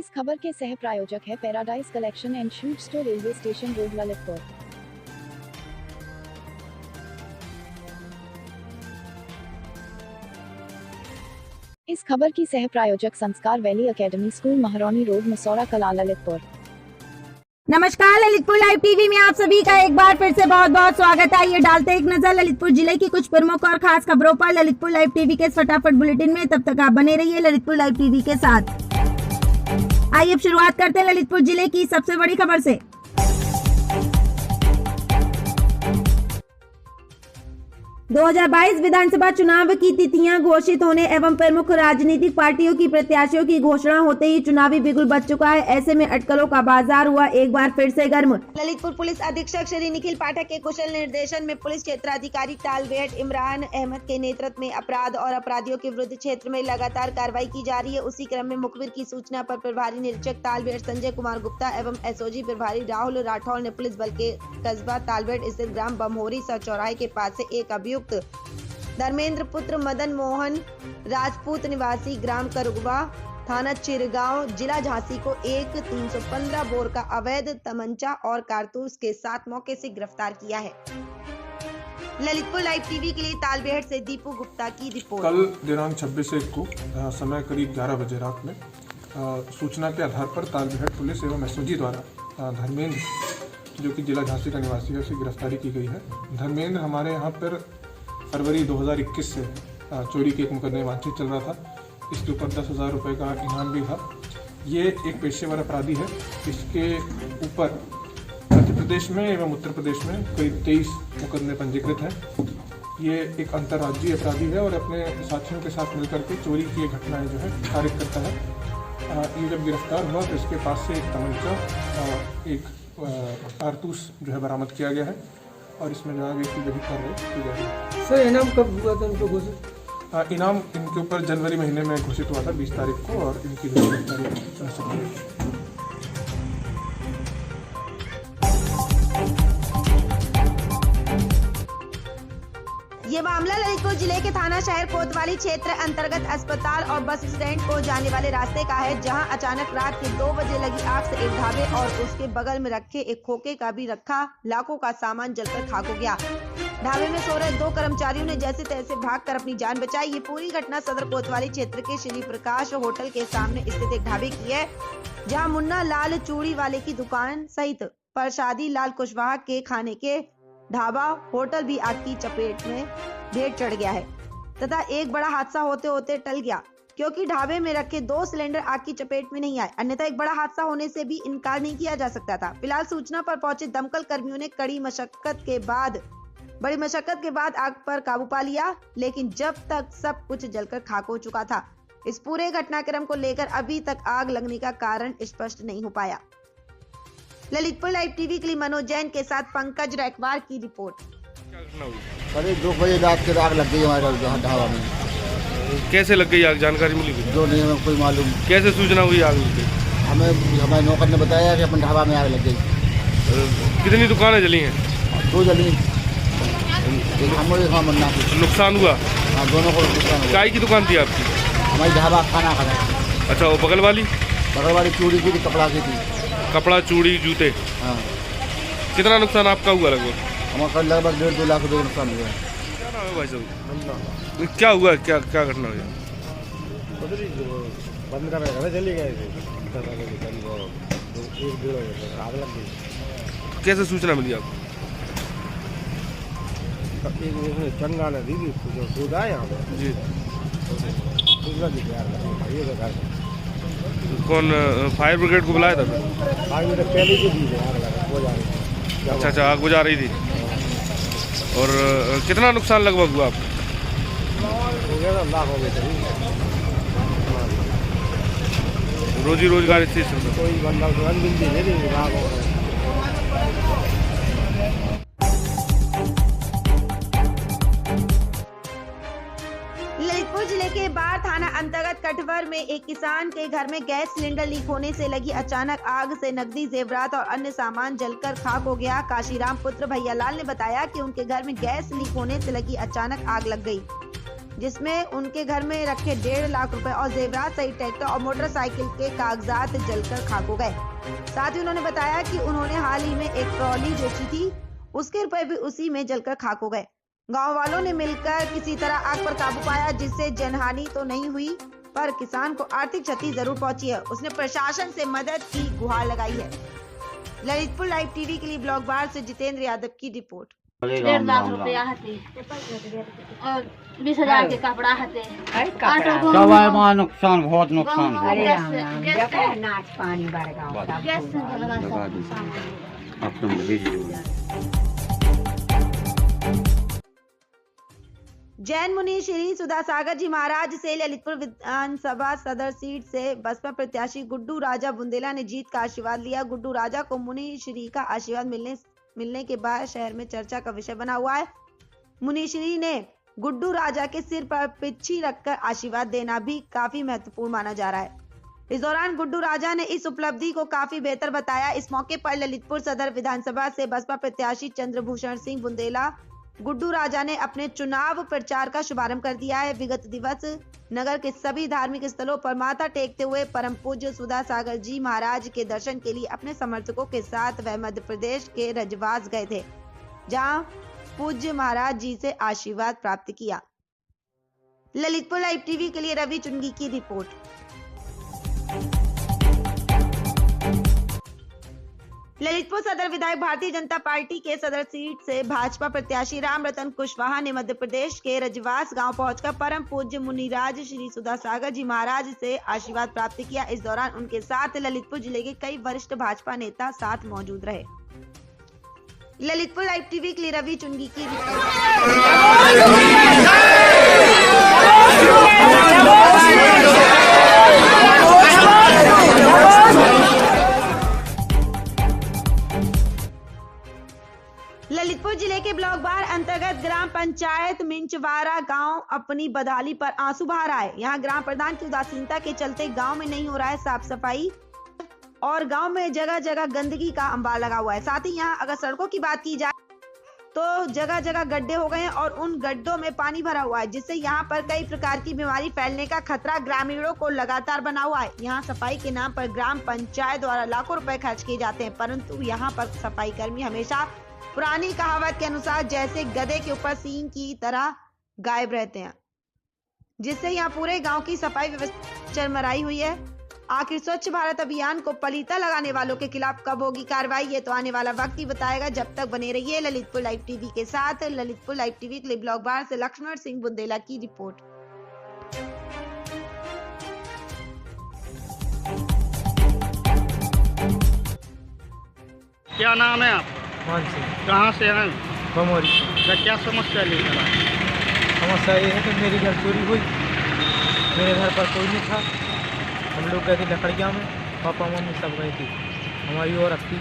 इस खबर के सह प्रायोजक है paradise collection and shoot store, railway station road, Lalitpur. इस खबर की सह प्रायोजक Sanskar valley academy school, Mahroni road, Masaura Kala, Lalitpur. नमस्कार, ललितपुर लाइव टीवी में आप सभी का एक बार फिर से बहुत बहुत स्वागत है। ये डालते एक नजर ललितपुर जिले की कुछ प्रमुख और खास खबरों पर ललितपुर लाइव टीवी के फटाफट बुलेटिन में। तब तक आप बने रहिए ललितपुर लाइव टीवी के साथ। आइए अब शुरुआत करते हैं ललितपुर जिले की सबसे बड़ी खबर से। 2022 विधानसभा चुनाव की तिथियां घोषित होने एवं प्रमुख राजनीतिक पार्टियों की प्रत्याशियों की घोषणा होते ही चुनावी बिगुल बच चुका है। ऐसे में अटकलों का बाजार हुआ एक बार फिर से गर्म। ललितपुर पुलिस अधीक्षक श्री निखिल पाठक के कुशल निर्देशन में पुलिस क्षेत्राधिकारी तालबेहट इमरान अहमद के नेतृत्व में अपराध और अपराधियों के विरुद्ध क्षेत्र में लगातार कार्रवाई की जा रही है। उसी क्रम में मुखबिर की सूचना पर प्रभारी निरीक्षक तालबेहट संजय कुमार गुप्ता एवं एसओजी प्रभारी राहुल राठौर ने पुलिस बल के कस्बा तालबेहट स्थित ग्राम बमहोरी चौराहे के पास से एक अभियुक्त धर्मेंद्र पुत्र मदन मोहन राजपूत निवासी ग्राम करुगवा थाना चिरगांव जिला झांसी को एक 315 बोर का अवैध तमंचा और कारतूस के साथ मौके से गिरफ्तार किया है। ललितपुर लाइव टीवी के लिए तालबेहट से दीपू गुप्ता की रिपोर्ट। कल दिनांक 26/1 को समय करीब 11 बजे रात में सूचना के आधार पर तालबेहट पुलिस एवं एसओजी द्वारा धर्मेंद्र, जो कि जिला झांसी का निवासी है, उसे गिरफ्तारी की गई है। धर्मेंद्र हमारे यहाँ पर फरवरी 2021 से चोरी के एक मुकदमे वांछित चल रहा था। इसके ऊपर 10,000 रुपये का इनाम भी था। ये एक पेशेवर अपराधी है। इसके ऊपर मध्य प्रदेश में एवं उत्तर प्रदेश में करीब 23 मुकदमे पंजीकृत हैं। ये एक अंतर्राज्यीय अपराधी है और अपने साथियों के साथ मिलकर के चोरी की घटनाएं जो है खारिज करता है। ये जब गिरफ्तार हुआ तो इसके पास से एक तमंचा और एक कारतूस जो है बरामद किया गया है और इसमें जो है की गठित कार्रवाई की जा रही है। सर, इनाम कब हुआ था इनको घोषित? इनाम इनके ऊपर जनवरी महीने में घोषित हुआ था 20 तारीख को और इनकी गिरफ्तारी। ये मामला ललितपुर जिले के थाना शहर कोतवाली क्षेत्र अंतर्गत अस्पताल और बस स्टैंड को जाने वाले रास्ते का है, जहां अचानक रात के 2 बजे लगी आग से एक ढाबे और उसके बगल में रखे एक खोखे का भी रखा लाखों का सामान जलकर खाक हो गया। ढाबे में सो रहे 2 कर्मचारियों ने जैसे तैसे भागकर अपनी जान बचाई। ये पूरी घटना सदर कोतवाली क्षेत्र के श्री प्रकाश होटल के सामने स्थित एक ढाबे की है, जहाँ मुन्ना लाल चूड़ी वाले की दुकान सहित प्रसादी लाल कुशवाहा के खाने के ढाबा होटल भी आग की चपेट में ढेर चढ़ गया है तथा एक बड़ा हादसा होते होते टल गया, क्योंकि ढाबे में रखे 2 सिलेंडर आग की चपेट में नहीं आए, अन्यथा एक बड़ा हादसा होने से भी इनकार नहीं किया जा सकता था। फिलहाल सूचना पर पहुंचे दमकल कर्मियों ने बड़ी मशक्कत के बाद आग पर काबू पा लिया, लेकिन जब तक सब कुछ जलकर खाक हो चुका था। इस पूरे घटनाक्रम को लेकर अभी तक आग लगने का कारण स्पष्ट नहीं हो पाया। ललितपुर लाइव टीवी के लिए मनोज जैन के साथ पंकज रैकवार की रिपोर्ट। करीब 2 बजे रात के आग लग गई हमारे ढाबा में। कैसे लग गई आग, जानकारी मिली? जो नहीं हमें कोई मालूम। कैसे सूचना हुई आग की? हमें नौकर ने बताया कि अपन ढाबा में आग लग गई। कितनी दुकानें जली हैं? 2 जली, एक हम और एक हाँ मन्ना की। नुकसान हुआ? हाँ, दोनों को नुकसान हुआ। काय की दुकान थी आपकी? हमारी ढाबा खाना खाना। अच्छा, वो बगल वाली चूड़ी की थी, कपड़ा की थी। कपड़ा, चूड़ी, जूते। हाँ। कितना नुकसान आपका हुआ लगभग? हमारा लगभग 1.5-2 लाख रुपये नुकसान हुआ है। क्या नाम है भाई साहब? क्या हुआ, क्या घटना हुई? बंद कर रहे चली गए थे, आग लग गई। कैसे सूचना मिली आपको? चंगा ने दी थी, जो दूध आया यहाँ पे जी, दूसरा दी ये तो घर कौन फायर ब्रिगेड को बुलाया था? आग में तो पहले ही दी आग लगा हो जा रही। अच्छा, आग बुझा रही थी। और कितना नुकसान लगभग हुआ आपको? हो गया था, लाख हो गए थे। रोजी रोजगार इस चीज में कोई बंदा मिलती नहीं, लाख हो गए। ललितपुर जिले के बार थाना अंतर्गत कटवर में एक किसान के घर में गैस सिलेंडर लीक होने से लगी अचानक आग से नकदी, जेवरात और अन्य सामान जलकर खाक हो गया। काशीराम पुत्र भैयालाल ने बताया कि उनके घर में गैस लीक होने से लगी अचानक आग लग गई। जिसमें उनके घर में रखे 1.5 लाख रुपए और जेवरात सहित ट्रैक्टर और मोटरसाइकिल के कागजात जलकर खाक हो गए। साथ ही उन्होंने बताया कि उन्होंने हाल ही में एक ट्रॉली बेची थी, उसके रुपए भी उसी में जलकर खाक हो गए। गांव वालों ने मिलकर किसी तरह आग पर काबू पाया, जिससे जनहानि तो नहीं हुई पर किसान को आर्थिक क्षति जरूर पहुंची है। उसने प्रशासन से मदद की गुहार लगाई है। ललितपुर लाइव टीवी के लिए ब्लॉग बार से जितेंद्र यादव की रिपोर्ट। 1.5 लाख रुपया हते और 20,000 के कपड़ा हते। दवाई में नुकसान, बहुत नुकसान। जैन मुनि श्री सुधा सागर जी महाराज से ललितपुर विधानसभा सदर सीट से बसपा प्रत्याशी गुड्डू राजा बुंदेला ने जीत का आशीर्वाद लिया। गुड्डू राजा को मुनि श्री का आशीर्वाद मिलने के बाद शहर में चर्चा का विषय बना हुआ है। मुनि श्री ने गुड्डू राजा के सिर पर पिच्छी रखकर आशीर्वाद देना भी काफी महत्वपूर्ण माना जा रहा है। इस दौरान गुड्डू राजा ने इस उपलब्धि को काफी बेहतर बताया। इस मौके पर ललितपुर सदर विधानसभा से बसपा प्रत्याशी चंद्रभूषण सिंह बुंदेला गुड्डू राजा ने अपने चुनाव प्रचार का शुभारंभ कर दिया है। विगत दिवस नगर के सभी धार्मिक स्थलों पर माथा टेकते हुए परम पूज्य सुधा सागर जी महाराज के दर्शन के लिए अपने समर्थकों के साथ वह मध्य प्रदेश के रजवास गए थे, जहां पूज्य महाराज जी से आशीर्वाद प्राप्त किया। ललितपुर लाइव टीवी के लिए रवि चुंगी की रिपोर्ट। ललितपुर सदर विधायक भारतीय जनता पार्टी के सदर सीट से भाजपा प्रत्याशी राम रतन कुशवाहा ने मध्य प्रदेश के रजवास गांव पहुंचकर परम पूज्य मुनिराज श्री सुधा सागर जी महाराज से आशीर्वाद प्राप्त किया। इस दौरान उनके साथ ललितपुर जिले के कई वरिष्ठ भाजपा नेता साथ मौजूद रहे। ललितपुर लाइव टीवी के लिए रवि चुंगी की ललितपुर जिले के ब्लॉक बार अंतर्गत ग्राम पंचायत मिंचवारा गांव अपनी बदहाली पर आंसू बहा रहा है। यहां ग्राम प्रधान की उदासीनता के चलते गांव में नहीं हो रहा है साफ सफाई और गांव में जगह जगह गंदगी का अंबार लगा हुआ है। साथ ही यहां अगर सड़कों की बात की जाए तो जगह जगह गड्ढे हो गए हैं और उन गड्ढों में पानी भरा हुआ है, जिससे यहां पर कई प्रकार की बीमारी फैलने का खतरा ग्रामीणों को लगातार बना हुआ है। यहां सफाई के नाम पर ग्राम पंचायत द्वारा लाखों रुपए खर्च किए जाते हैं, परंतु यहां पर सफाई कर्मी हमेशा पुरानी कहावत के अनुसार जैसे गधे के ऊपर सींग की तरह गायब रहते हैं, जिससे यहाँ पूरे गांव की सफाई व्यवस्था चरमराई हुई है। आखिर स्वच्छ भारत अभियान को पलीता लगाने वालों के खिलाफ कब होगी कार्रवाई, ये तो आने वाला वक्त ही बताएगा। जब तक बने रहिए ललितपुर लाइव टीवी के साथ। ललितपुर लाइव टीवी के लिए ब्लॉक बार से लक्ष्मण सिंह बुंदेला की रिपोर्ट। क्या नाम है आपका? कहाँ से हैं? बमोरी। क्या समस्या लेकर आए? समस्या ये है कि मेरी घर चोरी हुई, मेरे घर पर कोई नहीं था। हम लोग गए थे लकड़िया में, पापा मम्मी सब गए थे। हमारी औरत थी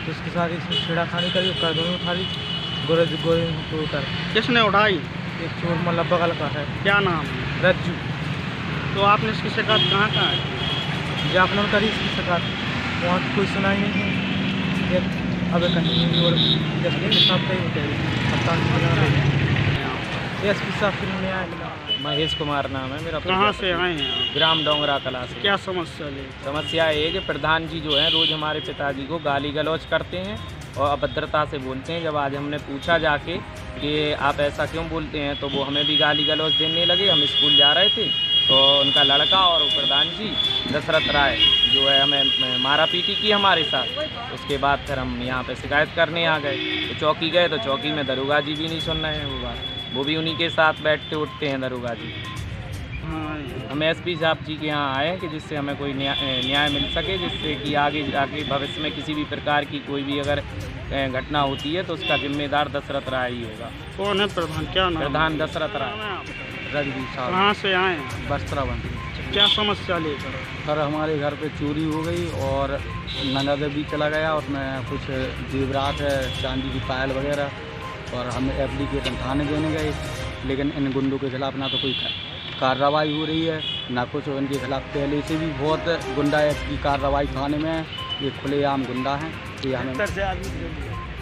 तो उसके साथ इसमें छेड़ाखानी करी, कर्दों उठा ली, गोरे को कर। किसने उठाई? एक चोर मतलब बगल का है। क्या नाम है? रज्जू। तो आपने इसकी शिकायत कहाँ है? जाफलन करी इसकी शिकायत, वहाँ कोई सुनाई नहीं है। अब कहीं और एसपी साहब में आए। महेश कुमार नाम है मेरा। कहाँ से आए हैं? ग्राम डोंगरा कला से। क्या समस्या ले? समस्या ये है कि प्रधान जी जो है रोज हमारे पिताजी को गाली गलौज करते हैं और अभद्रता से बोलते हैं। जब आज हमने पूछा जाके कि आप ऐसा क्यों बोलते हैं तो वो हमें भी गाली गलौज देने लगे। हम स्कूल जा रहे थे तो उनका लड़का और प्रधान जी दशरथ राय जो है हमें मारा पीटी की हमारे साथ। उसके बाद फिर हम यहाँ पे शिकायत करने आ गए तो चौकी गए तो चौकी में दरोगा जी भी नहीं सुन रहे हैं। वो बात वो भी उन्हीं के साथ बैठते उठते हैं दरोगा जी। हम एसपी साहब जी के यहाँ आए कि जिससे हमें कोई न्याय मिल सके, जिससे कि आगे जाके भविष्य में किसी भी प्रकार की कोई भी अगर घटना होती है तो उसका जिम्मेदार दशरथ राय ही होगा। कौन है प्रधान? क्या नाम? प्रधान दशरथ राय। रजवी साहब। कहाँ से आए हैं? बस्त्राबंद। क्या समस्या लेकर? सर हमारे घर पे चोरी हो गई और नगद भी चला गया और मैं कुछ जेवरात है, चांदी की पायल वगैरह, और हम एप्लीकेशन थाने देने गए, लेकिन इन गुंडों के खिलाफ ना तो कोई कार्रवाई हो रही है ना कुछ। इनके खिलाफ पहले से भी बहुत गुंडा एक्ट की कार्रवाई थाने में है। ये खुलेआम गुंडा हैं। ये हमें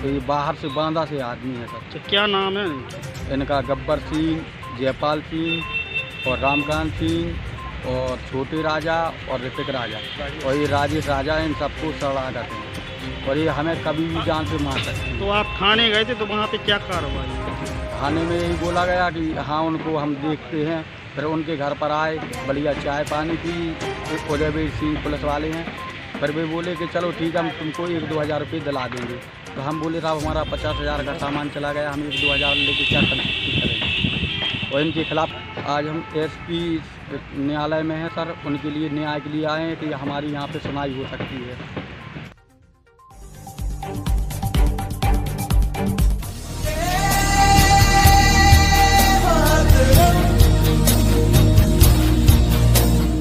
तो ये बाहर से बांदा से आदमी है सर। क्या नाम है इनका? गब्बर सिंह, जयपाल सिंह और रामकांत सिंह और छोटे राजा और ऋतिक राजा और ये राजेश राजा, इन सबको सड़ा करते हैं और ये हमें कभी भी जान से मार सकते हैं। तो आप थाने गए थे तो वहाँ पे क्या कार्रवाई? थाने में यही बोला गया कि हाँ उनको हम देखते हैं। फिर उनके घर पर आए, बढ़िया चाय पानी पी, उदयवीर सिंह पुलिस वाले हैं। फिर वे बोले कि चलो ठीक है, हम तुमको 1-2 हज़ार रुपये दिला देंगे। तो हम बोले साहब हमारा 50,000 का सामान चला गया, हम 1-2 हज़ार लेके क्या करेंगे। और इनके खिलाफ आज हम SP न्यायालय में हैं सर, उनके लिए न्याय के लिए आए हैं कि हमारी यहाँ पे सुनवाई हो सकती है।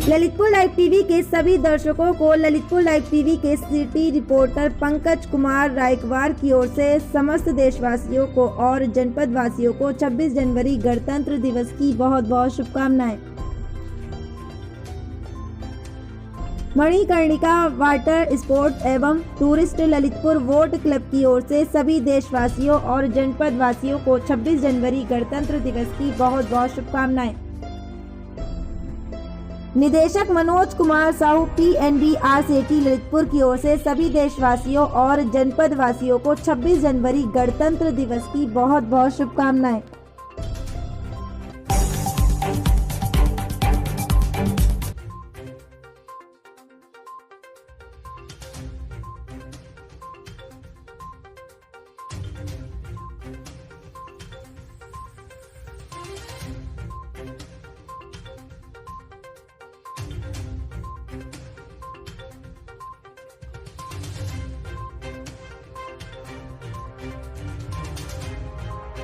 ललितपुर लाइव टीवी के सभी दर्शकों को ललितपुर लाइव टीवी के सिटी रिपोर्टर पंकज कुमार रायकवार की ओर से समस्त देशवासियों को और जनपद वासियों को 26 जनवरी गणतंत्र दिवस की बहुत बहुत शुभकामनाएं। मणिकर्णिका वाटर स्पोर्ट्स एवं टूरिस्ट ललितपुर वोट क्लब की ओर से सभी देशवासियों और जनपद वासियों को 26 जनवरी गणतंत्र दिवस की बहुत बहुत शुभकामनाएं। निदेशक मनोज कुमार साहू PNB RCT ललितपुर की ओर से सभी देशवासियों और जनपद वासियों को 26 जनवरी गणतंत्र दिवस की बहुत बहुत शुभकामनाएं।